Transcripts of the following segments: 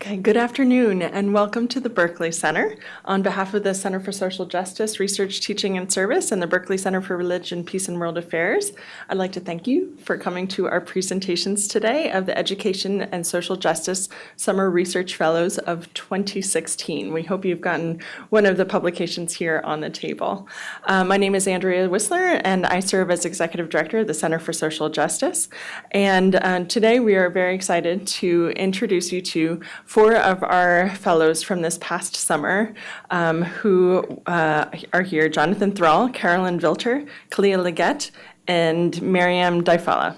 Okay, good afternoon and welcome to the Berkley Center. On behalf of the Center for Social Justice, Research, Teaching, and Service and the Berkley Center for Religion, Peace, and World Affairs, I'd like to thank you for coming to our presentations today of the Education and Social Justice Summer Research Fellows of 2016. We hope you've gotten one of the publications here on the table. My name is Andrea Whistler and I serve as Executive Director of the Center for Social Justice. And today we are very excited to introduce you to four of our fellows from this past summer who are here: Jonathan Thrall, Carolyn Vilter, Khaliyah Legette, and Mariam Diefallah.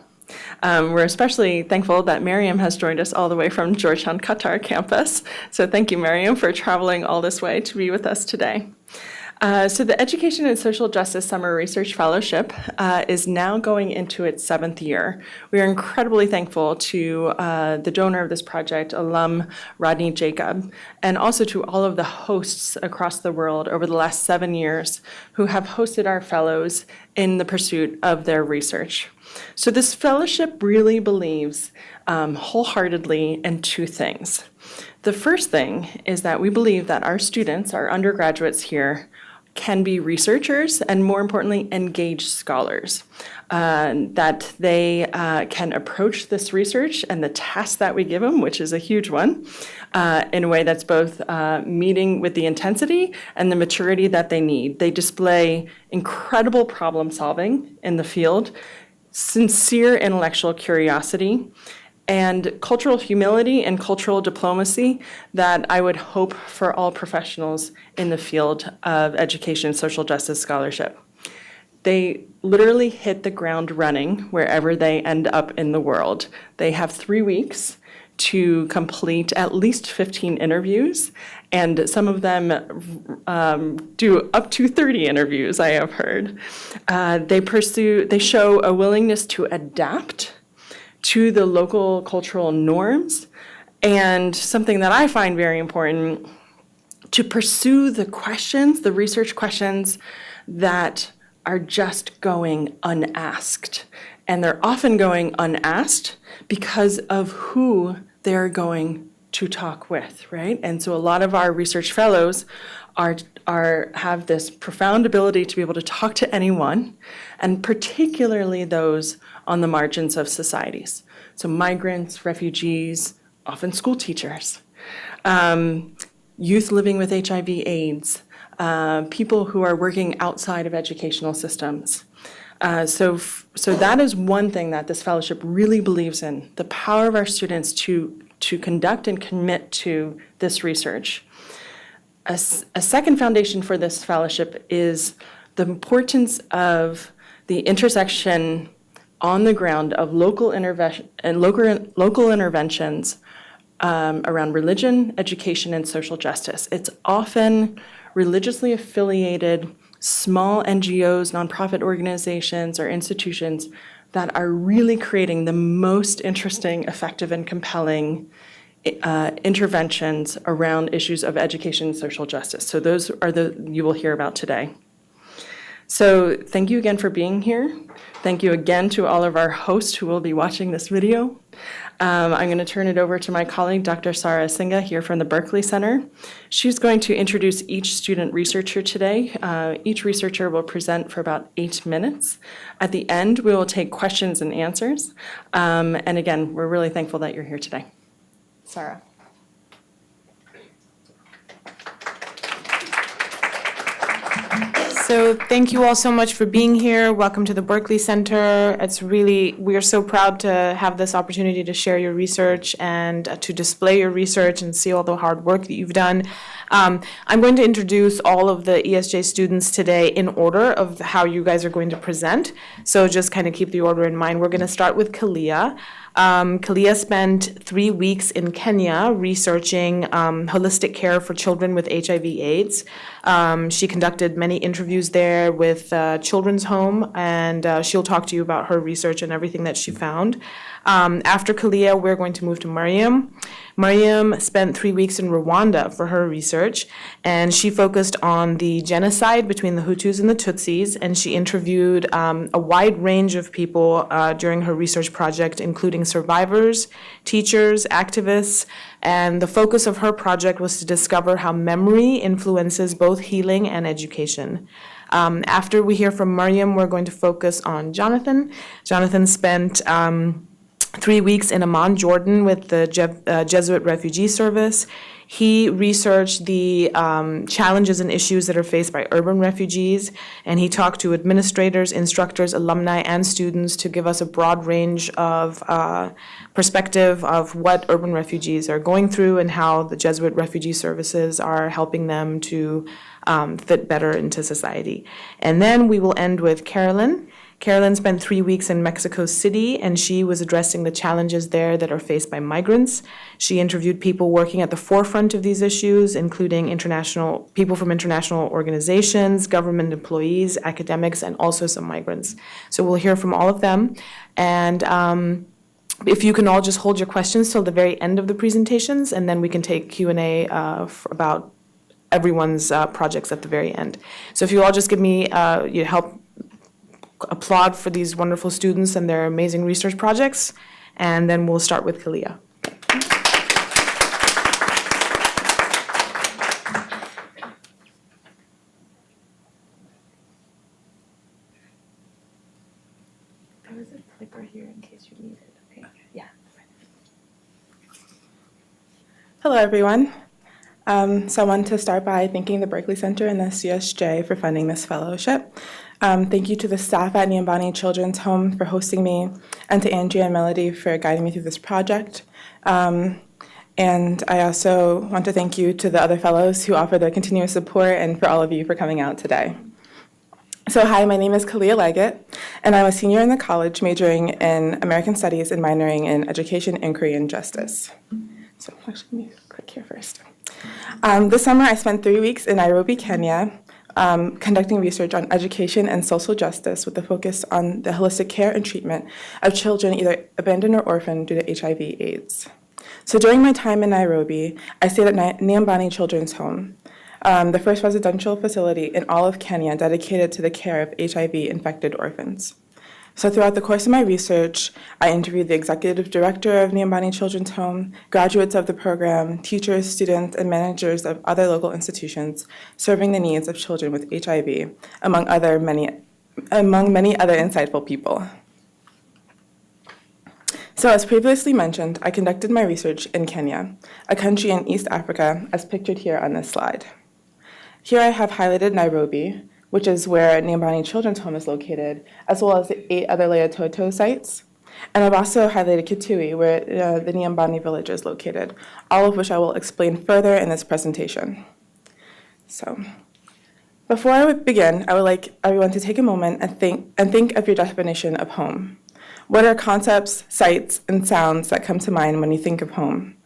We're especially thankful that Mariam has joined us all the way from Georgetown, Qatar campus. So thank you, Mariam, for traveling all this way to be with us today. So the Education and Social Justice Summer Research Fellowship is now going into its 7th year. We are incredibly thankful to the donor of this project, alum Rodney Jacob, and also to all of the hosts across the world over the last 7 years who have hosted our fellows in the pursuit of their research. So this fellowship really believes wholeheartedly in two things. The first thing is that we believe that our students, our undergraduates here, can be researchers and, more importantly, engaged scholars, that they can approach this research and the task that we give them, which is a huge one, in a way that's both meeting with the intensity and the maturity that they need. They display incredible problem solving in the field, sincere intellectual curiosity, and cultural humility and cultural diplomacy that I would hope for all professionals in the field of education and social justice scholarship. They literally hit the ground running wherever they end up in the world. They have 3 weeks to complete at least 15 interviews, and some of them do up to 30 interviews, I have heard. They show a willingness to adapt to the local cultural norms, and something that I find very important, to pursue the questions, the research questions that are just going unasked. And they're often going unasked because of who they're going to talk with, right? And so a lot of our research fellows have this profound ability to be able to talk to anyone, and particularly those on the margins of societies. So migrants, refugees, often school teachers, youth living with HIV/AIDS, people who are working outside of educational systems. So that is one thing that this fellowship really believes in, the power of our students to conduct and commit to this research. A second foundation for this fellowship is the importance of the intersection on the ground of local interventions around religion, education, and social justice. It's often religiously affiliated small NGOs, nonprofit organizations, or institutions that are really creating the most interesting, effective, and compelling interventions around issues of education and social justice. So those are you will hear about today. So thank you again for being here. Thank you again to all of our hosts who will be watching this video. I'm going to turn it over to my colleague, Dr. Sara Singha, here from the Berkley Center. She's going to introduce each student researcher today. Each researcher will present for about 8 minutes. At the end, we will take questions and answers. And again, we're really thankful that you're here today. Sara. So thank you all so much for being here. Welcome to the Berkley Center. We are so proud to have this opportunity to share your research and to display your research and see all the hard work that you've done. I'm going to introduce all of the ESJ students today in order of how you guys are going to present. So just kind of keep the order in mind. We're going to start with Khaliyah. Khaliyah spent 3 weeks in Kenya researching holistic care for children with HIV/AIDS. She conducted many interviews there with Children's Home, and she'll talk to you about her research and everything that she found. After Khaliyah, we're going to move to Mariam. Mariam spent 3 weeks in Rwanda for her research, and she focused on the genocide between the Hutus and the Tutsis, and she interviewed a wide range of people during her research project, including survivors, teachers, activists, and the focus of her project was to discover how memory influences both healing and education. After we hear from Mariam, we're going to focus on Jonathan. Jonathan spent 3 weeks in Amman, Jordan, with the Jesuit Refugee Service. He researched the challenges and issues that are faced by urban refugees, and he talked to administrators, instructors, alumni, and students to give us a broad range of perspective of what urban refugees are going through and how the Jesuit Refugee Services are helping them to fit better into society. And then we will end with Carolyn. Carolyn spent 3 weeks in Mexico City, and she was addressing the challenges there that are faced by migrants. She interviewed people working at the forefront of these issues, including people from international organizations, government employees, academics, and also some migrants. So we'll hear from all of them. And if you can all just hold your questions till the very end of the presentations, and then we can take Q&A about everyone's projects at the very end. So if you all just give me help applaud for these wonderful students and their amazing research projects, and then we'll start with Khaliyah. There was a clicker here in case you need it. Okay. Yeah. Hello, everyone. So I want to start by thanking the Berkley Center and the CSJ for funding this fellowship. Thank you to the staff at Nyambani Children's Home for hosting me, and to Andrea and Melody for guiding me through this project. And I also want to thank you to the other fellows who offer their continuous support, and for all of you for coming out today. So hi, my name is Khaliyah Legette, and I'm a senior in the college majoring in American Studies and minoring in Education, Inquiry, and Justice. So actually, let me click here first. This summer, I spent 3 weeks in Nairobi, Kenya, conducting research on education and social justice with a focus on the holistic care and treatment of children either abandoned or orphaned due to HIV/AIDS. So during my time in Nairobi, I stayed at Nyambani Children's Home, the first residential facility in all of Kenya dedicated to the care of HIV-infected orphans. So throughout the course of my research, I interviewed the executive director of Nyambani Children's Home, graduates of the program, teachers, students, and managers of other local institutions serving the needs of children with HIV, among many other insightful people. So as previously mentioned, I conducted my research in Kenya, a country in East Africa, as pictured here on this slide. Here I have highlighted Nairobi, which is where Nyambani Children's Home is located, as well as the 8 other Leototo sites. And I've also highlighted Kitui, where the Nyambani village is located, all of which I will explain further in this presentation. So, before I would begin, I would like everyone to take a moment and think of your definition of home. What are concepts, sights, and sounds that come to mind when you think of home?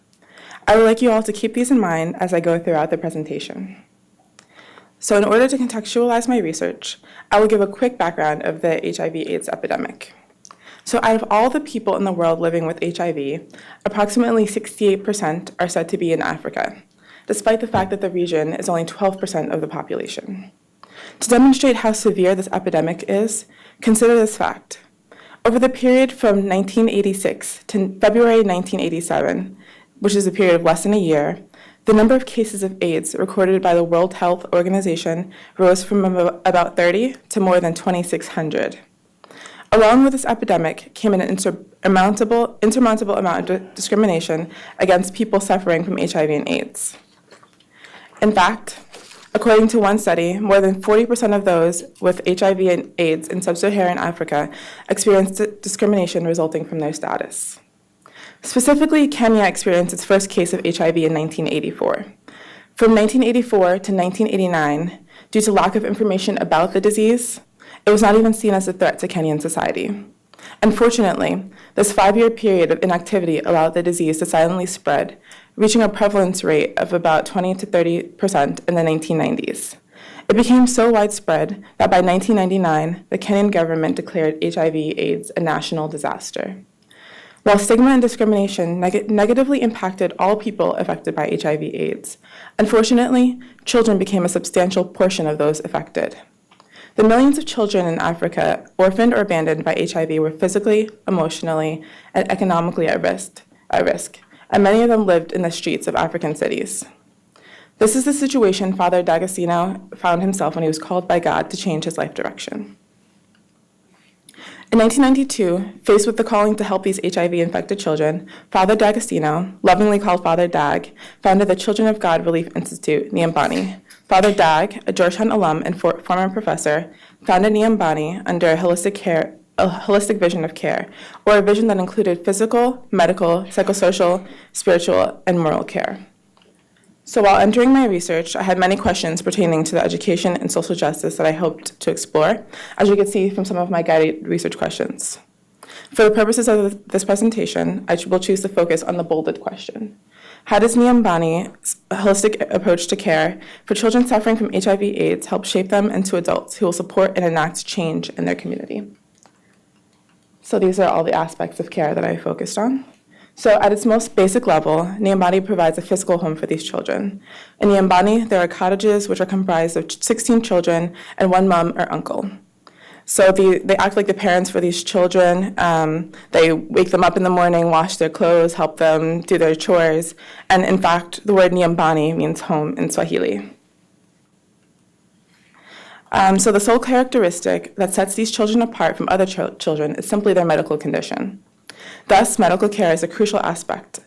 I would like you all to keep these in mind as I go throughout the presentation. So in order to contextualize my research, I will give a quick background of the HIV/AIDS epidemic. So out of all the people in the world living with HIV, approximately 68% are said to be in Africa, despite the fact that the region is only 12% of the population. To demonstrate how severe this epidemic is, consider this fact. Over the period from 1986 to February 1987, which is a period of less than a year, the number of cases of AIDS recorded by the World Health Organization rose from about 30 to more than 2,600. Along with this epidemic came an insurmountable amount of discrimination against people suffering from HIV and AIDS. In fact, according to one study, more than 40% of those with HIV and AIDS in sub-Saharan Africa experienced discrimination resulting from their status. Specifically, Kenya experienced its first case of HIV in 1984. From 1984 to 1989, due to lack of information about the disease, it was not even seen as a threat to Kenyan society. Unfortunately, this 5-year period of inactivity allowed the disease to silently spread, reaching a prevalence rate of about 20 to 30% in the 1990s. It became so widespread that by 1999, the Kenyan government declared HIV/AIDS a national disaster. While stigma and discrimination negatively impacted all people affected by HIV/AIDS, unfortunately, children became a substantial portion of those affected. The millions of children in Africa orphaned or abandoned by HIV were physically, emotionally, and economically at risk, and many of them lived in the streets of African cities. This is the situation Father D'Agostino found himself when he was called by God to change his life direction. In 1992, faced with the calling to help these HIV-infected children, Father D'Agostino, lovingly called Father Dag, founded the Children of God Relief Institute, Nyambani. Father Dag, a Georgetown alum and former professor, founded Nyambani under a holistic vision of care, or a vision that included physical, medical, psychosocial, spiritual, and moral care. So while entering my research, I had many questions pertaining to the education and social justice that I hoped to explore, as you can see from some of my guided research questions. For the purposes of this presentation, I will choose to focus on the bolded question. How does Nyambani's holistic approach to care for children suffering from HIV/AIDS help shape them into adults who will support and enact change in their community? So these are all the aspects of care that I focused on. So at its most basic level, Nyambani provides a physical home for these children. In Nyambani, there are cottages which are comprised of 16 children and one mom or uncle. So they act like the parents for these children. They wake them up in the morning, wash their clothes, help them do their chores. And in fact, the word Nyambani means home in Swahili. So the sole characteristic that sets these children apart from other children is simply their medical condition. Thus, medical care is a crucial aspect.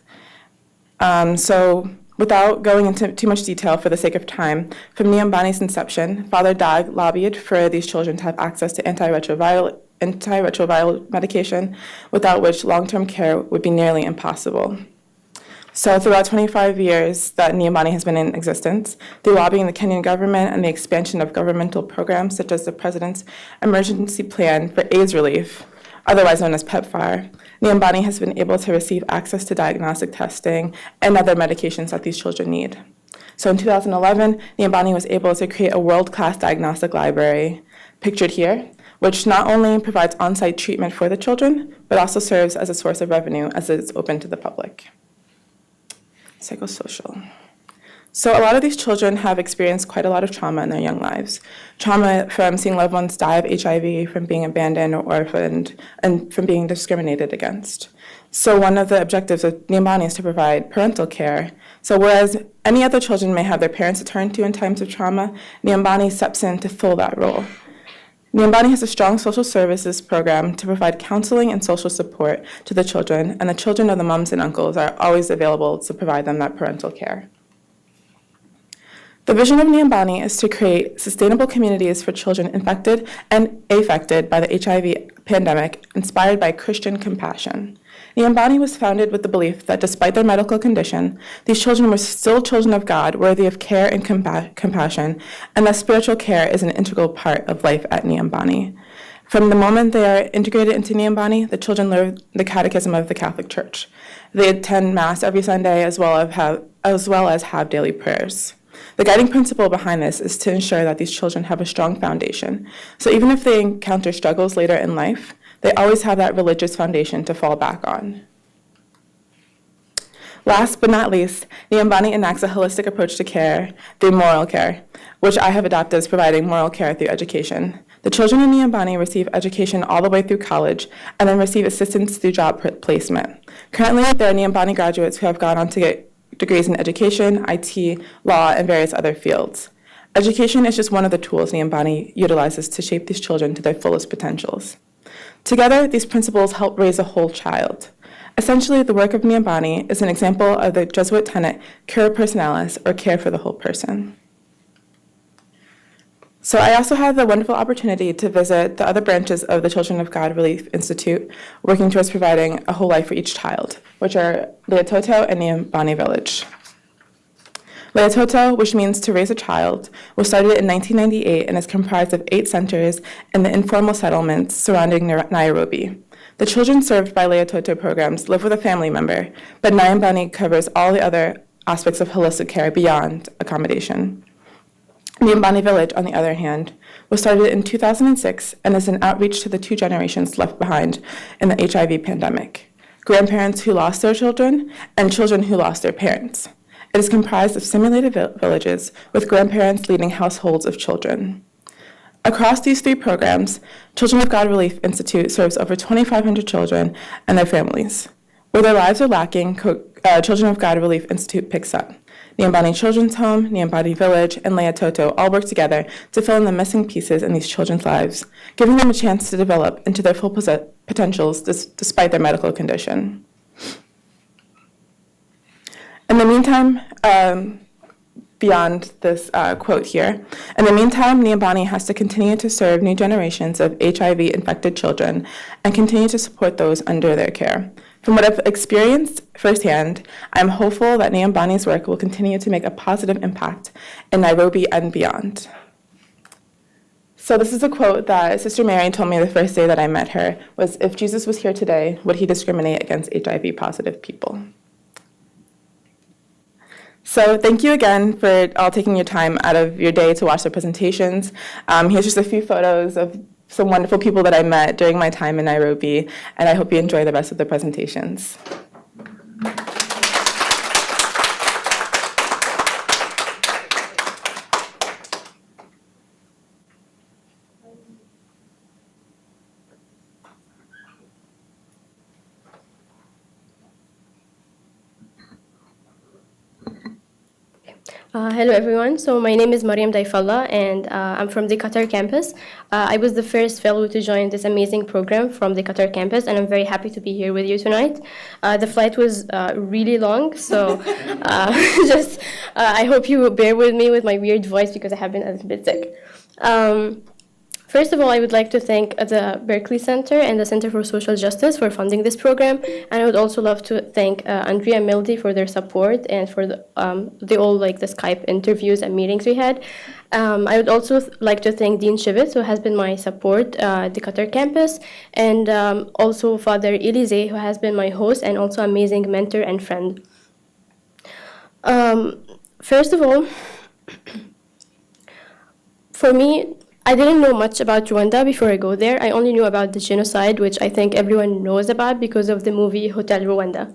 So without going into too much detail for the sake of time, from Nyambani's inception, Father Dag lobbied for these children to have access to antiretroviral medication, without which long-term care would be nearly impossible. So throughout 25 years that Nyambani has been in existence, through lobbying the Kenyan government and the expansion of governmental programs such as the President's Emergency Plan for AIDS Relief, otherwise known as PEPFAR, Nyambani has been able to receive access to diagnostic testing and other medications that these children need. So in 2011, Nyambani was able to create a world-class diagnostic library, pictured here, which not only provides on-site treatment for the children, but also serves as a source of revenue as it's open to the public. Psychosocial. So a lot of these children have experienced quite a lot of trauma in their young lives. Trauma from seeing loved ones die of HIV, from being abandoned or orphaned, and from being discriminated against. So one of the objectives of Nyambani is to provide parental care. So whereas any other children may have their parents to turn to in times of trauma, Nyambani steps in to fill that role. Nyambani has a strong social services program to provide counseling and social support to the children, and the children of the moms and uncles are always available to provide them that parental care. The vision of Nyambani is to create sustainable communities for children infected and affected by the HIV pandemic, inspired by Christian compassion. Nyambani was founded with the belief that despite their medical condition, these children were still children of God, worthy of care and compassion, and that spiritual care is an integral part of life at Nyambani. From the moment they are integrated into Nyambani, the children learn the catechism of the Catholic Church. They attend Mass every Sunday as well as have daily prayers. The guiding principle behind this is to ensure that these children have a strong foundation. So even if they encounter struggles later in life, they always have that religious foundation to fall back on. Last but not least, Nyambani enacts a holistic approach to care through moral care, which I have adopted as providing moral care through education. The children in Nyambani receive education all the way through college and then receive assistance through job placement. Currently, there are Nyambani graduates who have gone on to get degrees in education, IT, law, and various other fields. Education is just one of the tools Nyambani utilizes to shape these children to their fullest potentials. Together, these principles help raise a whole child. Essentially, the work of Nyambani is an example of the Jesuit tenet, cura personalis, or care for the whole person. So I also had the wonderful opportunity to visit the other branches of the Children of God Relief Institute, working towards providing a whole life for each child, which are Leototo and Nyambani Village. Leototo, which means to raise a child, was started in 1998 and is comprised of 8 centers in the informal settlements surrounding Nairobi. The children served by Leototo programs live with a family member, but Nyambani covers all the other aspects of holistic care beyond accommodation. Nyambani Village, on the other hand, was started in 2006 and is an outreach to the 2 generations left behind in the HIV pandemic. grandparents who lost their children, and children who lost their parents. It is comprised of simulated villages with grandparents leading households of children. Across these 3 programs, Children of God Relief Institute serves over 2,500 children and their families. Where their lives are lacking, Children of God Relief Institute picks up. Nyambani Children's Home, Nyambani Village, and Lea Toto all work together to fill in the missing pieces in these children's lives, giving them a chance to develop into their full potentials despite their medical condition. In the meantime, beyond this quote here, in the meantime, Nyambani has to continue to serve new generations of HIV-infected children and continue to support those under their care. From what I've experienced firsthand, I'm hopeful that Nyambani's work will continue to make a positive impact in Nairobi and beyond. So this is a quote that Sister Mary told me the first day that I met her, was, "If Jesus was here today, would he discriminate against HIV-positive people?" So thank you again for all taking your time out of your day to watch the presentations. Here's just a few photos of some wonderful people that I met during my time in Nairobi, and I hope you enjoy the rest of the presentations. Hello everyone, so my name is Mariam Diefallah and I'm from the Qatar campus. I was the first fellow to join this amazing program from the Qatar campus, and I'm very happy to be here with you tonight. The flight was really long, so I hope you bear with me with my weird voice because I have been a little bit sick. First of all, I would like to thank the Berkley Center and the Center for Social Justice for funding this program, and I would also love to thank Andrea and Mildy for their support and for the Skype interviews and meetings we had. I would also like to thank Dean Shivitz, who has been my support at the Qatar campus, and also Father Elise, who has been my host and also amazing mentor and friend. First of all, for me, I didn't know much about Rwanda before I go there. I only knew about the genocide, which I think everyone knows about because of the movie Hotel Rwanda.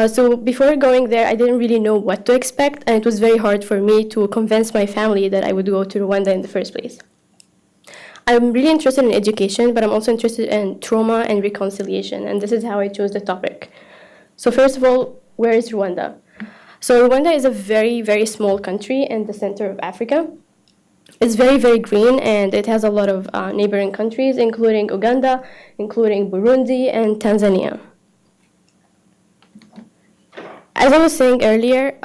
So before going there, I didn't really know what to expect, and it was very hard for me to convince my family that I would go to Rwanda in the first place. I'm really interested in education, but I'm also interested in trauma and reconciliation, and this is how I chose the topic. So first of all, where is Rwanda? So Rwanda is a very, very small country in the center of Africa. It's very, very green, and it has a lot of neighboring countries, including Uganda, including Burundi, and Tanzania. As I was saying earlier,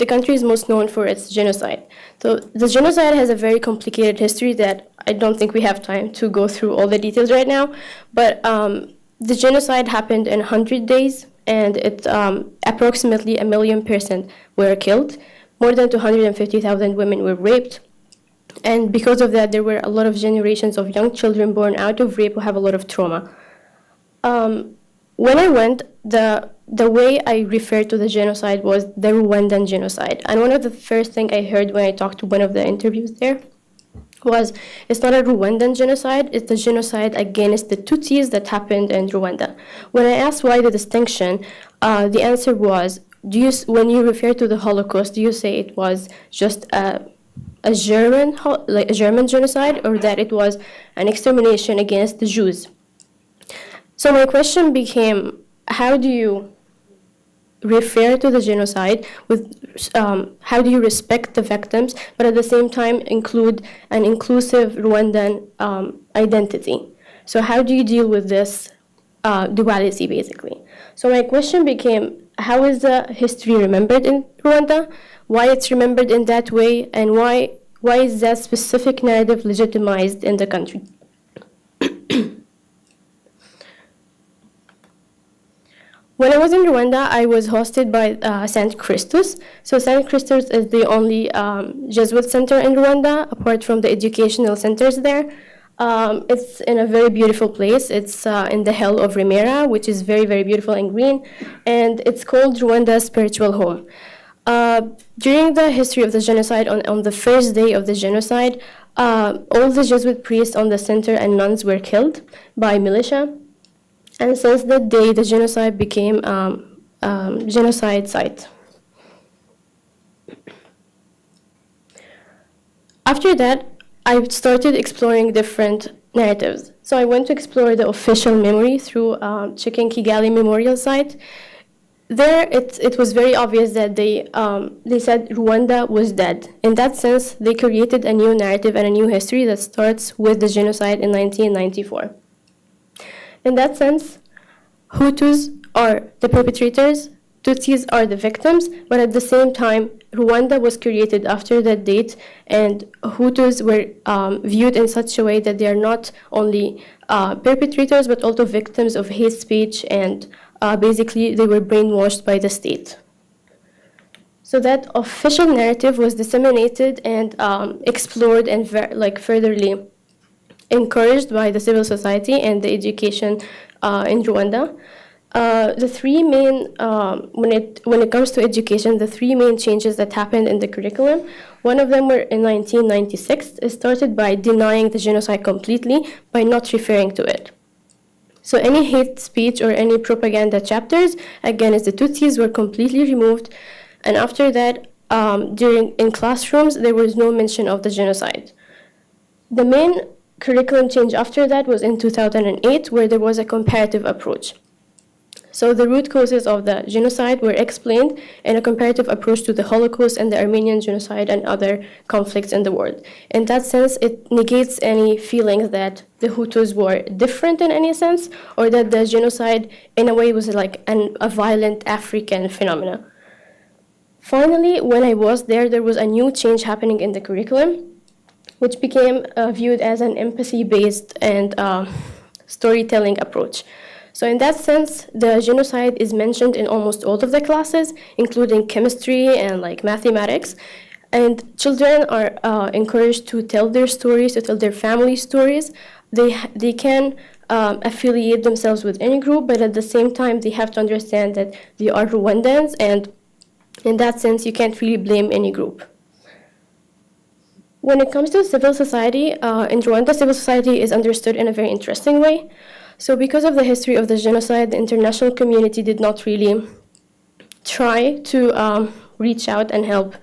the country is most known for its genocide. So the genocide has a very complicated history that I don't think we have time to go through all the details right now, but the genocide happened in 100 days, and approximately 1 million persons were killed. More than 250,000 women were raped. And because of that, there were a lot of generations of young children born out of rape who have a lot of trauma. When I went, the way I referred to the genocide was the Rwandan genocide. And one of the first things I heard when I talked to one of the interviews there was, it's not a Rwandan genocide, it's the genocide against the Tutsis that happened in Rwanda. When I asked why the distinction, the answer was, when you refer to the Holocaust, do you say it was just a German genocide, or that it was an extermination against the Jews? So my question became, how do you refer to the genocide how do you respect the victims, but at the same time include an inclusive Rwandan identity? So how do you deal with this duality, basically? So my question became, how is the history remembered in Rwanda? Why it's remembered in that way, and why is that specific narrative legitimized in the country? When I was in Rwanda, I was hosted by St. Christus. So St. Christus is the only Jesuit center in Rwanda, apart from the educational centers there. It's in a very beautiful place. It's in the hill of Remera, which is very, very beautiful and green, and it's called Rwanda's spiritual home. During the history of the genocide, on the first day of the genocide, all the Jesuit priests on the center and nuns were killed by militia. And since that day, the genocide became genocide site. After that, I started exploring different narratives. So I went to explore the official memory through checking Kigali Memorial Site. There, it was very obvious that they said Rwanda was dead. In that sense, they created a new narrative and a new history that starts with the genocide in 1994. In that sense, Hutus are the perpetrators, Tutsis are the victims, but at the same time, Rwanda was created after that date, and Hutus were viewed in such a way that they are not only perpetrators, but also victims of hate speech, and basically they were brainwashed by the state. So that official narrative was disseminated and explored and furtherly encouraged by the civil society and the education in Rwanda. The three main, when it comes to education, the three main changes that happened in the curriculum, one of them were in 1996. It started by denying the genocide completely by not referring to it. So any hate speech or any propaganda chapters against the Tutsis were completely removed. And after that, in classrooms, there was no mention of the genocide. The main curriculum change after that was in 2008, where there was a comparative approach. So the root causes of the genocide were explained in a comparative approach to the Holocaust and the Armenian genocide and other conflicts in the world. In that sense, it negates any feelings that the Hutus were different in any sense, or that the genocide in a way was like a violent African phenomenon. Finally, when I was there was a new change happening in the curriculum, which became viewed as an empathy-based and storytelling approach. So in that sense, the genocide is mentioned in almost all of the classes, including chemistry and mathematics. And children are encouraged to tell their stories, to tell their family stories. They can affiliate themselves with any group, but at the same time, they have to understand that they are Rwandans, and in that sense, you can't really blame any group. When it comes to civil society, in Rwanda, civil society is understood in a very interesting way. So because of the history of the genocide, the international community did not really try to reach out and help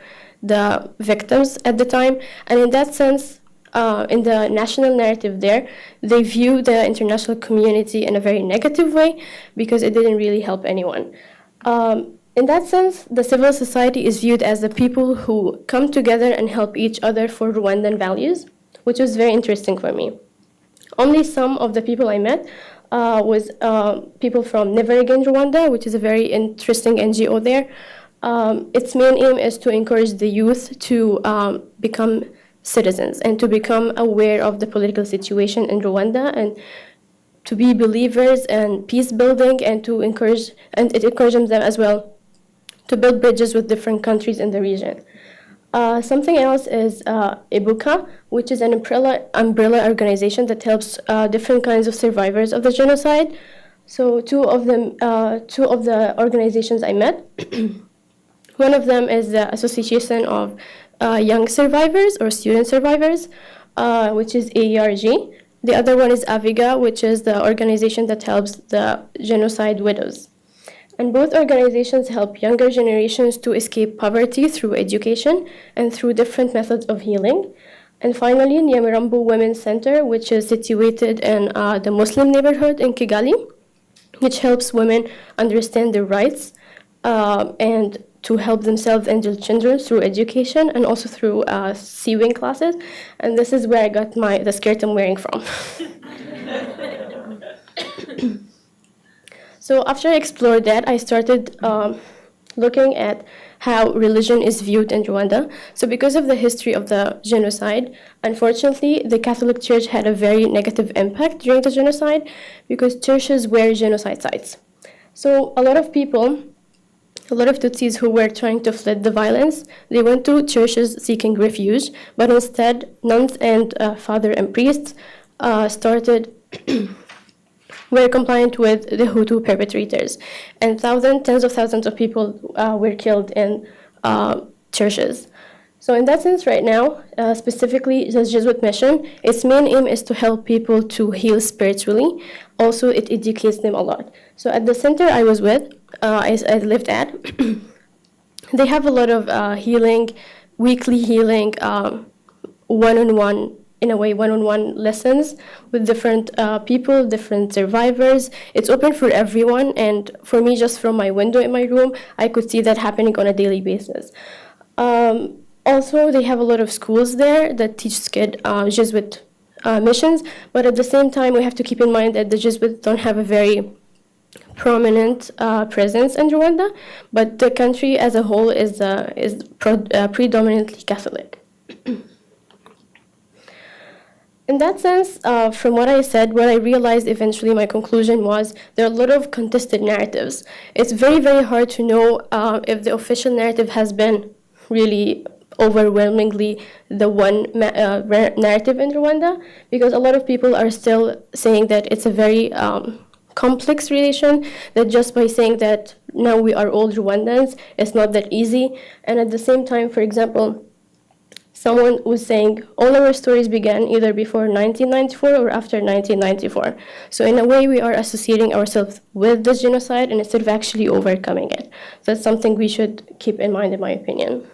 the victims at the time. And in that sense, in the national narrative there, they view the international community in a very negative way because it didn't really help anyone. In that sense, the civil society is viewed as the people who come together and help each other for Rwandan values, which was very interesting for me. Only some of the people I met was people from Never Again Rwanda, which is a very interesting NGO there. Its main aim is to encourage the youth to become citizens and to become aware of the political situation in Rwanda and to be believers and peace building, and to encourage, and it encourages them as well to build bridges with different countries in the region. Something else is Ibuka, which is an umbrella organization that helps different kinds of survivors of the genocide. So two of the organizations I met, one of them is the Association of Young Survivors or Student Survivors, which is AERG. The other one is Aviga, which is the organization that helps the genocide widows. And both organizations help younger generations to escape poverty through education and through different methods of healing. And finally, Nyamirambo Women's Center, which is situated in the Muslim neighborhood in Kigali, which helps women understand their rights and to help themselves and their children through education and also through sewing classes. And this is where I got the skirt I'm wearing from. So after I explored that, I started looking at how religion is viewed in Rwanda. So because of the history of the genocide, unfortunately, the Catholic Church had a very negative impact during the genocide because churches were genocide sites. So a lot of Tutsis who were trying to flee the violence, they went to churches seeking refuge, but instead, nuns and father and priests were compliant with the Hutu perpetrators. And tens of thousands of people were killed in churches. So in that sense, right now, specifically the Jesuit mission, its main aim is to help people to heal spiritually. Also, it educates them a lot. So at the center I was with, I lived at, they have a lot of healing, weekly healing, one-on-one, in a way, one-on-one lessons with different people, different survivors. It's open for everyone, and for me, just from my window in my room, I could see that happening on a daily basis. Also, they have a lot of schools there that teach Jesuit missions, but at the same time, we have to keep in mind that the Jesuits don't have a very prominent presence in Rwanda, but the country as a whole is predominantly Catholic. In that sense, from what I said, what I realized eventually, my conclusion was there are a lot of contested narratives. It's very, very hard to know if the official narrative has been really overwhelmingly the one narrative in Rwanda, because a lot of people are still saying that it's a very complex relation, that just by saying that now we are all Rwandans, it's not that easy. And at the same time, for example, someone was saying all our stories began either before 1994 or after 1994. So in a way, we are associating ourselves with the genocide and instead of actually overcoming it. So that's something we should keep in mind, in my opinion.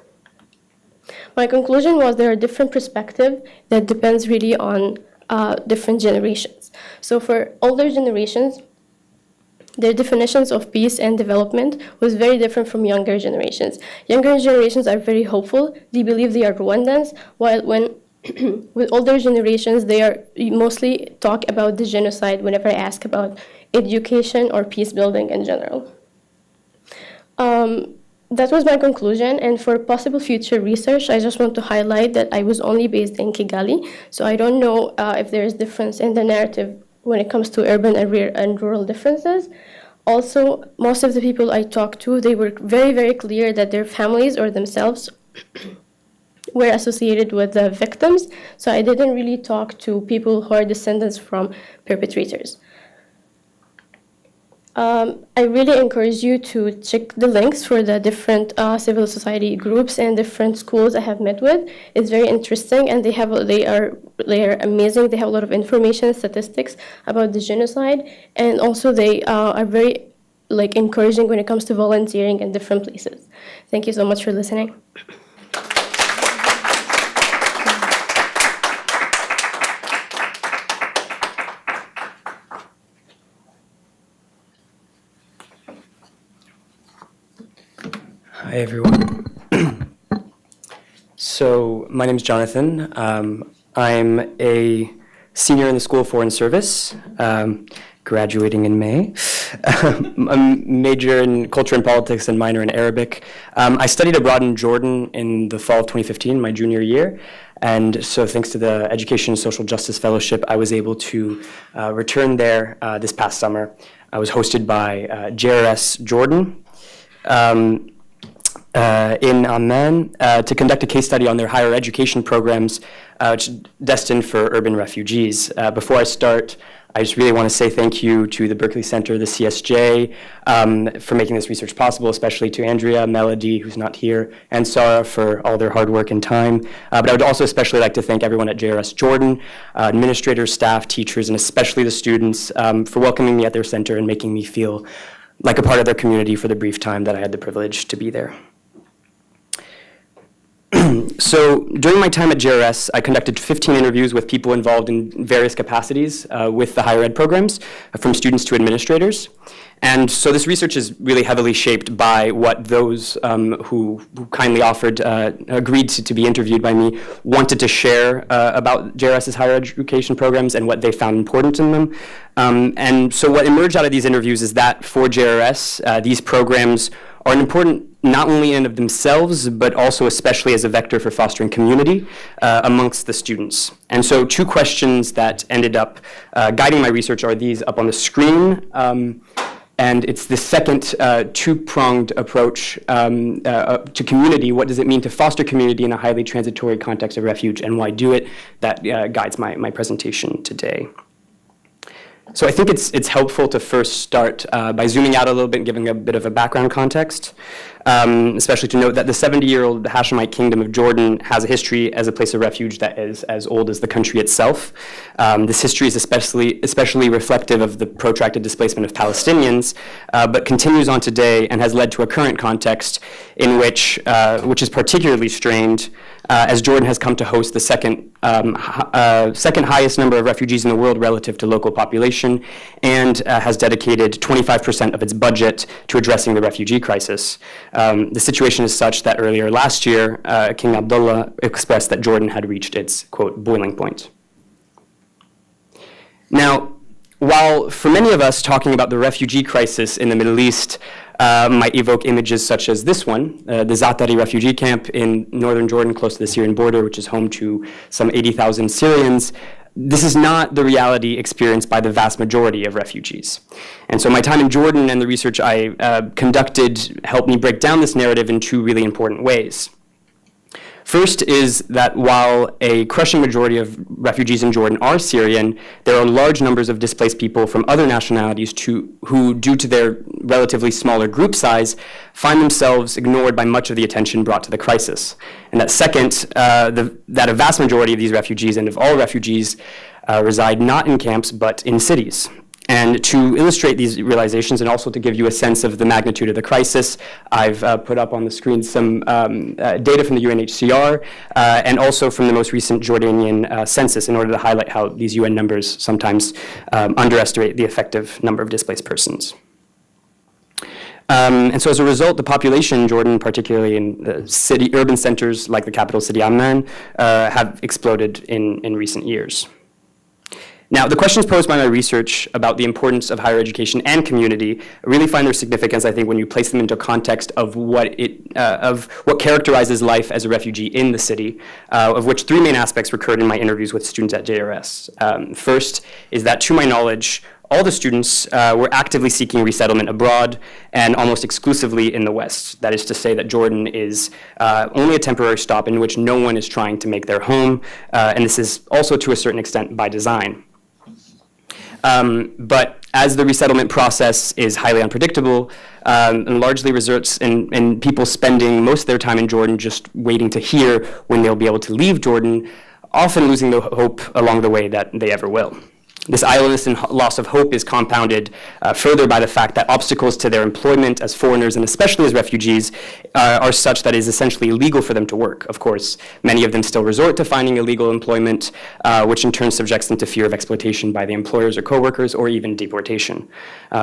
My conclusion was there are different perspectives that depends really on different generations. So for older generations, their definitions of peace and development was very different from younger generations. Younger generations are very hopeful. They believe they are Rwandans, while when with older generations, they are mostly talk about the genocide whenever I ask about education or peace building in general. That was my conclusion, and for possible future research, I just want to highlight that I was only based in Kigali, so I don't know if there is difference in the narrative when it comes to urban and rural differences. Also, most of the people I talked to, they were very, very clear that their families or themselves were associated with the victims, so I didn't really talk to people who are descendants from perpetrators. I really encourage you to check the links for the different civil society groups and different schools I have met with. It's very interesting, and they are amazing. They have a lot of information, statistics about the genocide, and also they are very encouraging when it comes to volunteering in different places. Thank you so much for listening. Hi, everyone. So my name is Jonathan. I'm a senior in the School of Foreign Service, graduating in May. I'm a major in culture and politics and minor in Arabic. I studied abroad in Jordan in the fall of 2015, my junior year. And so thanks to the Education and Social Justice Fellowship, I was able to return there this past summer. I was hosted by JRS Jordan. In Amman to conduct a case study on their higher education programs destined for urban refugees. Before I start, I just really want to say thank you to the Berkley Center, the CSJ, for making this research possible, especially to Andrea, Melody, who's not here, and Sarah for all their hard work and time. But I would also especially like to thank everyone at JRS Jordan, administrators, staff, teachers, and especially the students for welcoming me at their center and making me feel like a part of their community for the brief time that I had the privilege to be there. So during my time at JRS, I conducted 15 interviews with people involved in various capacities with the higher ed programs, from students to administrators. And so this research is really heavily shaped by what those who kindly offered, agreed to be interviewed by me, wanted to share about JRS's higher education programs and what they found important in them. And so what emerged out of these interviews is that for JRS, these programs are important not only in and of themselves, but also especially as a vector for fostering community amongst the students. And so 2 questions that ended up guiding my research are these up on the screen. And it's the second 2-pronged approach to community. What does it mean to foster community in a highly transitory context of refuge, and why do it? That guides my presentation today. So I think it's helpful to first start by zooming out a little bit and giving a bit of a background context, especially to note that the 70-year-old Hashemite kingdom of Jordan has a history as a place of refuge that is as old as the country itself. This history is especially reflective of the protracted displacement of Palestinians, but continues on today and has led to a current context in which is particularly strained, as Jordan has come to host the second highest number of refugees in the world relative to local population, and has dedicated 25% of its budget to addressing the refugee crisis. The situation is such that earlier last year, King Abdullah expressed that Jordan had reached its, quote, boiling point. Now, while for many of us talking about the refugee crisis in the Middle East might evoke images such as this one, the Zaatari refugee camp in northern Jordan close to the Syrian border, which is home to some 80,000 Syrians, this is not the reality experienced by the vast majority of refugees. And so my time in Jordan and the research I conducted helped me break down this narrative in two really important ways. First is that while a crushing majority of refugees in Jordan are Syrian, there are large numbers of displaced people from other nationalities who, due to their relatively smaller group size, find themselves ignored by much of the attention brought to the crisis. And that second, that a vast majority of these refugees and of all refugees reside not in camps but in cities. And to illustrate these realizations and also to give you a sense of the magnitude of the crisis, I've put up on the screen some data from the UNHCR and also from the most recent Jordanian census in order to highlight how these UN numbers sometimes underestimate the effective number of displaced persons. And so as a result, the population in Jordan, particularly in the urban centers like the capital city Amman, have exploded in recent years. Now, the questions posed by my research about the importance of higher education and community really find their significance, I think, when you place them into context of what characterizes life as a refugee in the city, of which three main aspects recurred in my interviews with students at JRS. First is that, to my knowledge, all the students were actively seeking resettlement abroad and almost exclusively in the West. That is to say that Jordan is only a temporary stop in which no one is trying to make their home, and this is also to a certain extent by design. But as the resettlement process is highly unpredictable and largely results in people spending most of their time in Jordan just waiting to hear when they'll be able to leave Jordan, often losing the hope along the way that they ever will. This idleness and loss of hope is compounded further by the fact that obstacles to their employment as foreigners and especially as refugees are such that it is essentially illegal for them to work. Of course, many of them still resort to finding illegal employment, which in turn subjects them to fear of exploitation by the employers or coworkers or even deportation.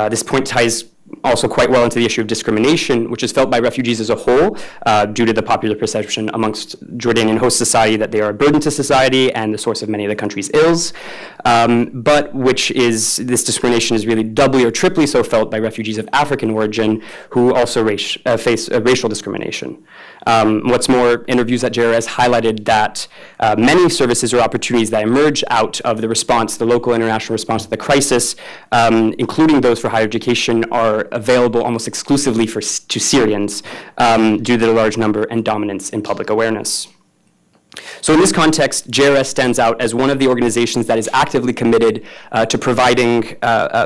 This point ties also quite well into the issue of discrimination, which is felt by refugees as a whole due to the popular perception amongst Jordanian host society that they are a burden to society and the source of many of the country's ills, but this discrimination is really doubly or triply so felt by refugees of African origin who also face racial discrimination. What's more, interviews at JRS highlighted that many services or opportunities that emerge out of the local international response to the crisis, including those for higher education, are available almost exclusively to Syrians due to the large number and dominance in public awareness. So in this context, JRS stands out as one of the organizations that is actively committed to providing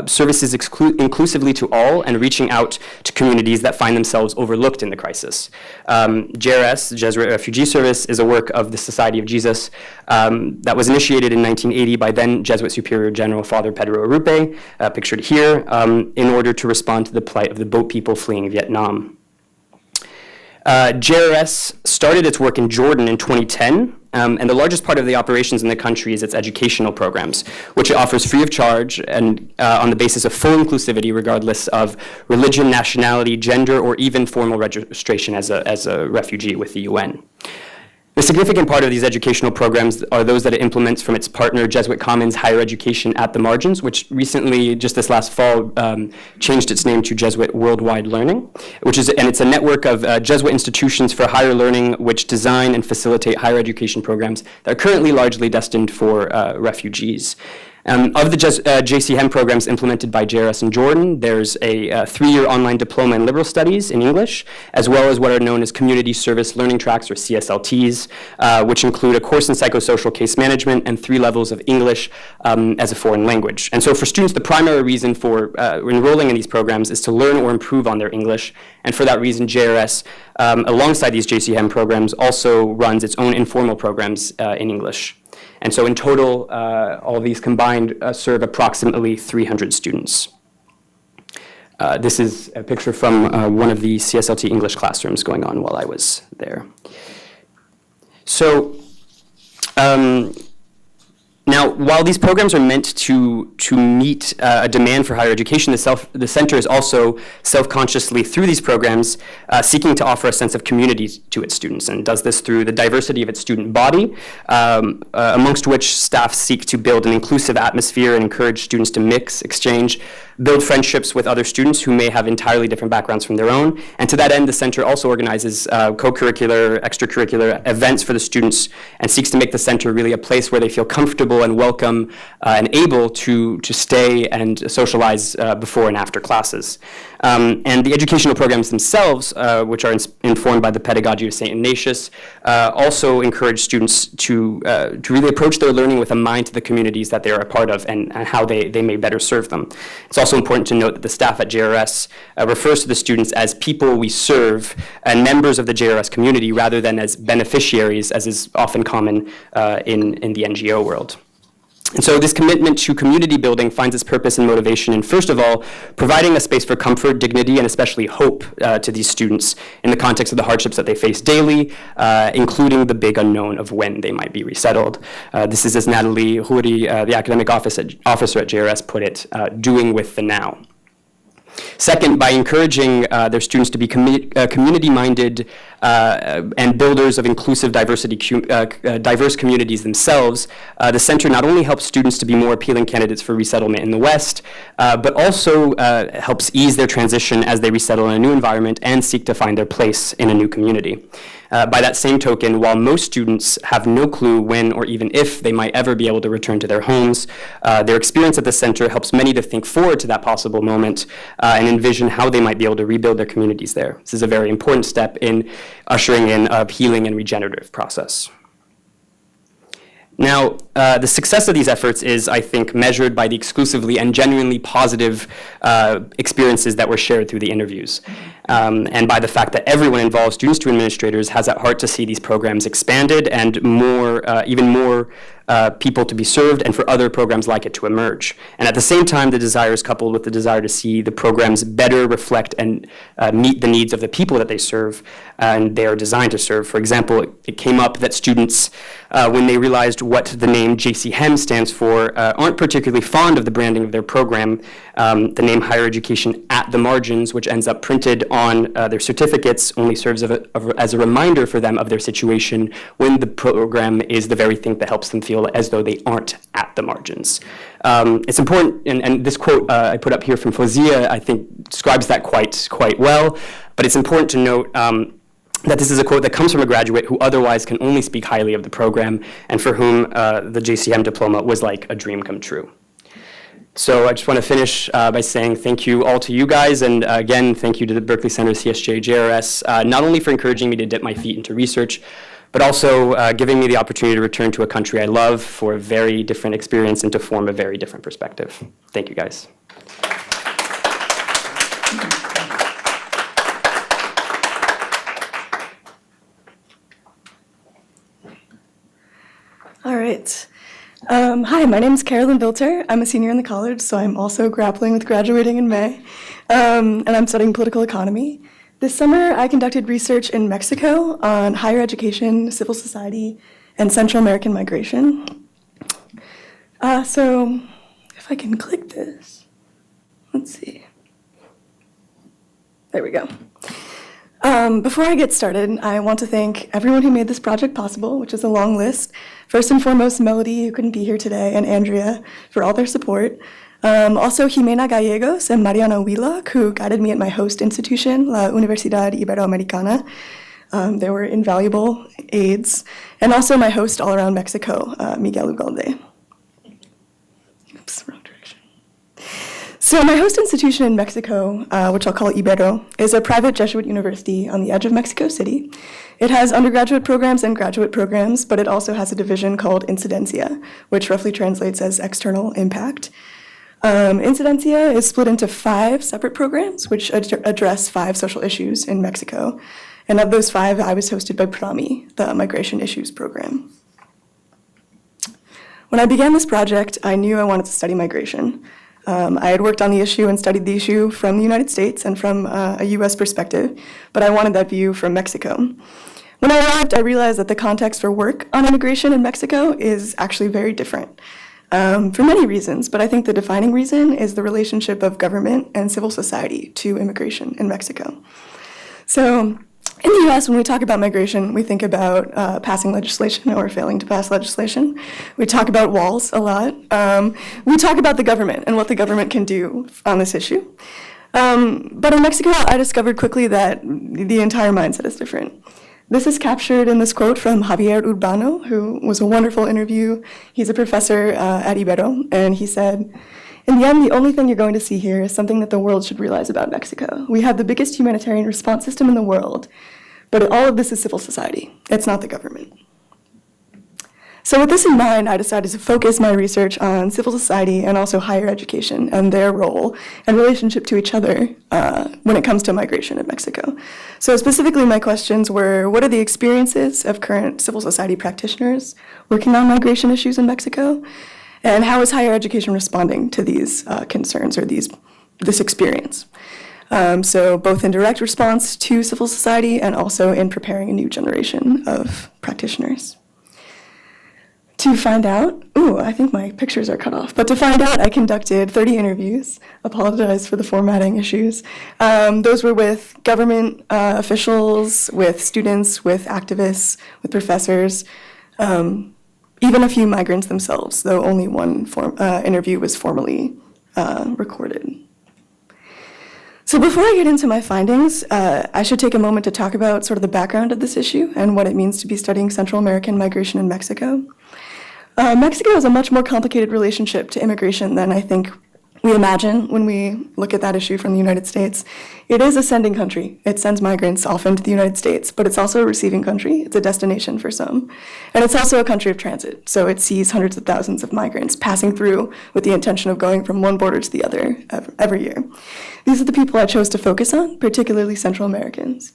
services inclusively to all and reaching out to communities that find themselves overlooked in the crisis. JRS, Jesuit Refugee Service, is a work of the Society of Jesus that was initiated in 1980 by then Jesuit Superior General Father Pedro Arrupe, pictured here, in order to respond to the plight of the boat people fleeing Vietnam. JRS started its work in Jordan in 2010, and the largest part of the operations in the country is its educational programs, which it offers free of charge and on the basis of full inclusivity regardless of religion, nationality, gender, or even formal registration as a refugee with the UN. The significant part of these educational programs are those that it implements from its partner, Jesuit Commons Higher Education at the Margins, which recently, just this last fall, changed its name to Jesuit Worldwide Learning, and it's a network of Jesuit institutions for higher learning which design and facilitate higher education programs that are currently largely destined for refugees. Of the JCHEM programs implemented by JRS in Jordan, there's a 3-year online diploma in liberal studies in English, as well as what are known as community service learning tracks, or CSLTs, which include a course in psychosocial case management and 3 levels of English as a foreign language. And so for students, the primary reason for enrolling in these programs is to learn or improve on their English. And for that reason, JRS, alongside these JCHEM programs, also runs its own informal programs in English. And so in total, all of these combined serve approximately 300 students. This is a picture from one of the CSLT English classrooms going on while I was there. So now, while these programs are meant to meet a demand for higher education, the center is also self-consciously, through these programs, seeking to offer a sense of community to its students, and does this through the diversity of its student body, amongst which staff seek to build an inclusive atmosphere and encourage students to mix, exchange, build friendships with other students who may have entirely different backgrounds from their own. And to that end, the center also organizes co-curricular, extracurricular events for the students, and seeks to make the center really a place where they feel comfortable and welcome and able to stay and socialize before and after classes. And the educational programs themselves, which are informed by the pedagogy of St. Ignatius, also encourage students to really approach their learning with a mind to the communities that they are a part of, and how they may better serve them. It's also important to note that the staff at JRS refers to the students as people we serve and members of the JRS community, rather than as beneficiaries, as is often common in the NGO world. And so this commitment to community building finds its purpose and motivation in, first of all, providing a space for comfort, dignity, and especially hope to these students in the context of the hardships that they face daily, including the big unknown of when they might be resettled. This is, as Natalie Houri, the academic officer at JRS, put it, doing with the now. Second, by encouraging their students to be community-minded and builders of inclusive diverse communities themselves, the center not only helps students to be more appealing candidates for resettlement in the West, but also helps ease their transition as they resettle in a new environment and seek to find their place in a new community. By that same token, while most students have no clue when or even if they might ever be able to return to their homes, their experience at the center helps many to think forward to that possible moment and envision how they might be able to rebuild their communities there. This is a very important step in ushering in a healing and regenerative process. Now, the success of these efforts is, I think, measured by the exclusively and genuinely positive experiences that were shared through the interviews, and by the fact that everyone involved, students to administrators, has at heart to see these programs expanded and even more people to be served, and for other programs like it to emerge. And at the same time, the desire is coupled with the desire to see the programs better reflect and meet the needs of the people that they serve and they are designed to serve. For example, it came up that students, when they realized what the name JCHEM stands for, aren't particularly fond of the branding of their program. The name Higher Education at the Margins, which ends up printed on their certificates, only serves as a reminder for them of their situation when the program is the very thing that helps them feel as though they aren't at the margins. It's important, and this quote I put up here from Fozia, I think, describes that quite well, but it's important to note that this is a quote that comes from a graduate who otherwise can only speak highly of the program, and for whom the JCHEM diploma was like a dream come true. So I just want to finish by saying thank you all to you guys, and again, thank you to the Berkley Center, CSJ, JRS, not only for encouraging me to dip my feet into research, but also giving me the opportunity to return to a country I love for a very different experience and to form a very different perspective. Thank you, guys. All right. Hi, my name is Carolyn Vilter. I'm a senior in the college, so I'm also grappling with graduating in May, and I'm studying political economy. This summer, I conducted research in Mexico on higher education, civil society, and Central American migration. So if I can click this, let's see. There we go. Before I get started, I want to thank everyone who made this project possible, which is a long list. First and foremost, Melody, who couldn't be here today, and Andrea for all their support. Also, Jimena Gallegos and Mariana Huila, who guided me at my host institution, La Universidad Iberoamericana. They were invaluable aides. And also my host all around Mexico, Miguel Ugalde. Oops, wrong direction. So my host institution in Mexico, which I'll call Ibero, is a private Jesuit university on the edge of Mexico City. It has undergraduate programs and graduate programs, but it also has a division called Incidencia, which roughly translates as external impact. Incidencia is split into 5 separate programs, which address 5 social issues in Mexico. And of those 5, I was hosted by PRAMI, the Migration Issues Program. When I began this project, I knew I wanted to study migration. I had worked on the issue and studied the issue from the United States and from a US perspective, but I wanted that view from Mexico. When I arrived, I realized that the context for work on immigration in Mexico is actually very different. For many reasons, but I think the defining reason is the relationship of government and civil society to immigration in Mexico. So in the US, when we talk about migration, we think about passing legislation or failing to pass legislation. We talk about walls a lot. We talk about the government and what the government can do on this issue. But in Mexico, I discovered quickly that the entire mindset is different. This is captured in this quote from Javier Urbano, who was a wonderful interview. He's a professor at Ibero, and he said, "In the end, the only thing you're going to see here is something that the world should realize about Mexico. We have the biggest humanitarian response system in the world, but all of this is civil society. It's not the government." So with this in mind, I decided to focus my research on civil society and also higher education and their role and relationship to each other when it comes to migration in Mexico. So specifically, my questions were, what are the experiences of current civil society practitioners working on migration issues in Mexico? And how is higher education responding to these concerns or this experience? So both in direct response to civil society and also in preparing a new generation of practitioners. To find out, I think my pictures are cut off, but to find out, I conducted 30 interviews. Apologize for the formatting issues. Those were with government officials, with students, with activists, with professors, even a few migrants themselves, though only one interview was formally recorded. So before I get into my findings, I should take a moment to talk about sort of the background of this issue and what it means to be studying Central American migration in Mexico. Mexico has a much more complicated relationship to immigration than I think we imagine when we look at that issue from the United States. It is a sending country. It sends migrants often to the United States, but it's also a receiving country. It's a destination for some. And it's also a country of transit, so it sees hundreds of thousands of migrants passing through with the intention of going from one border to the other every year. These are the people I chose to focus on, particularly Central Americans.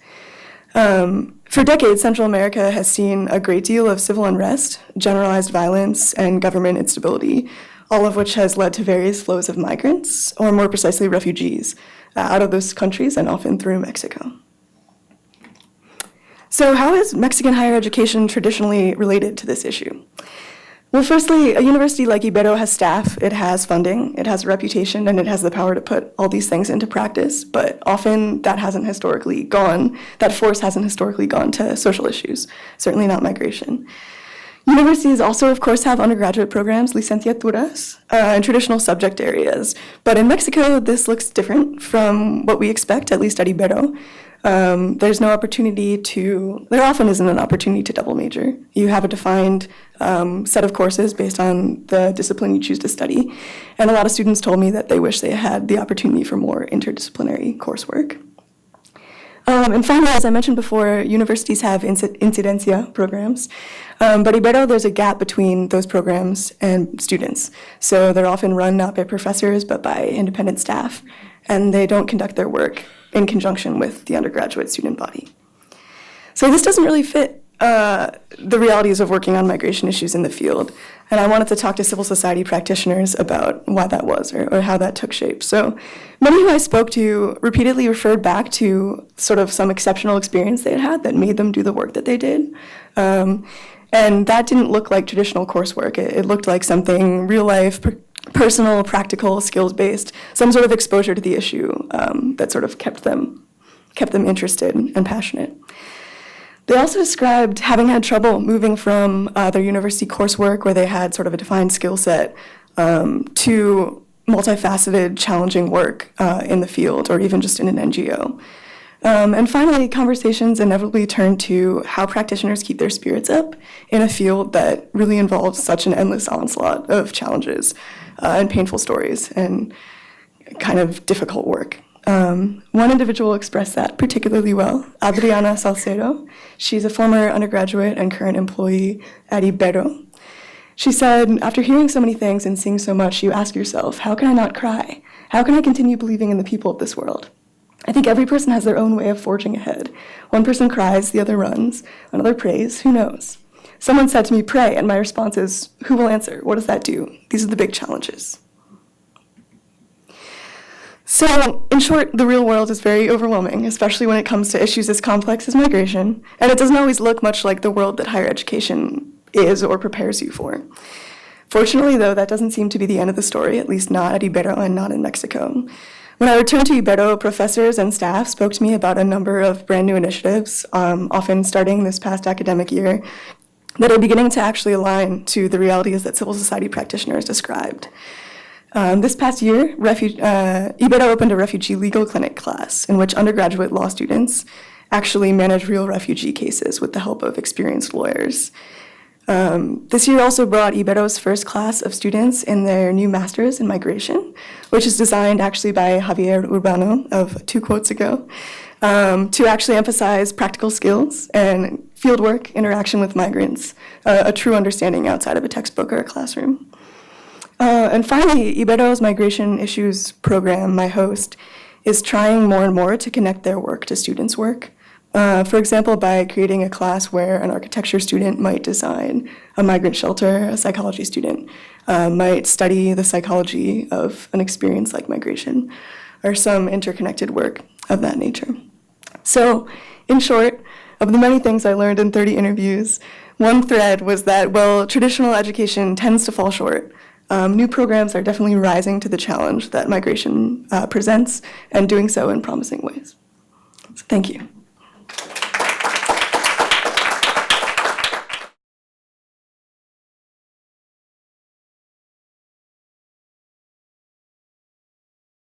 For decades, Central America has seen a great deal of civil unrest, generalized violence, and government instability, all of which has led to various flows of migrants, or more precisely refugees, out of those countries and often through Mexico. So how is Mexican higher education traditionally related to this issue? Well, firstly, a university like Ibero has staff, it has funding, it has a reputation, and it has the power to put all these things into practice, but often that force hasn't historically gone to social issues, certainly not migration. Universities also, of course, have undergraduate programs, licenciaturas, in traditional subject areas, but in Mexico, this looks different from what we expect, at least at Ibero. There often isn't an opportunity to double major. You have a defined set of courses based on the discipline you choose to study. And a lot of students told me that they wish they had the opportunity for more interdisciplinary coursework. And finally, as I mentioned before, universities have incidencia programs. But Ibero, there's a gap between those programs and students. So they're often run not by professors, but by independent staff. And they don't conduct their work in conjunction with the undergraduate student body. So this doesn't really fit the realities of working on migration issues in the field. And I wanted to talk to civil society practitioners about why that was or how that took shape. So many who I spoke to repeatedly referred back to sort of some exceptional experience they had that made them do the work that they did. And that didn't look like traditional coursework. It looked like something real life, personal, practical, skills-based, some sort of exposure to the issue that sort of kept them interested and passionate. They also described having had trouble moving from their university coursework, where they had sort of a defined skill set, to multifaceted, challenging work in the field or even just in an NGO. And finally, conversations inevitably turn to how practitioners keep their spirits up in a field that really involves such an endless onslaught of challenges. and painful stories and kind of difficult work. One individual expressed that particularly well, Adriana Salcedo. She's a former undergraduate and current employee at Ibero. She said, after hearing so many things and seeing so much, you ask yourself, how can I not cry? How can I continue believing in the people of this world? I think every person has their own way of forging ahead. One person cries, the other runs, another prays, who knows? Someone said to me, pray, and my response is, who will answer? What does that do? These are the big challenges. So, in short, the real world is very overwhelming, especially when it comes to issues as complex as migration, and it doesn't always look much like the world that higher education is or prepares you for. Fortunately, though, that doesn't seem to be the end of the story, at least not at Ibero and not in Mexico. When I returned to Ibero, professors and staff spoke to me about a number of brand new initiatives, often starting this past academic year, that are beginning to actually align to the realities that civil society practitioners described. This past year, Ibero opened a refugee legal clinic class in which undergraduate law students actually manage real refugee cases with the help of experienced lawyers. This year also brought Ibero's first class of students in their new master's in migration, which is designed actually by Javier Urbano of 2 quotes ago, to actually emphasize practical skills and fieldwork, interaction with migrants, a true understanding outside of a textbook or a classroom. And finally, Ibero's migration issues program, my host, is trying more and more to connect their work to students' work. For example, by creating a class where an architecture student might design a migrant shelter, a psychology student might study the psychology of an experience like migration, or some interconnected work of that nature. So, in short, of the many things I learned in 30 interviews, one thread was that, well, traditional education tends to fall short. New programs are definitely rising to the challenge that migration presents and doing so in promising ways. So thank you.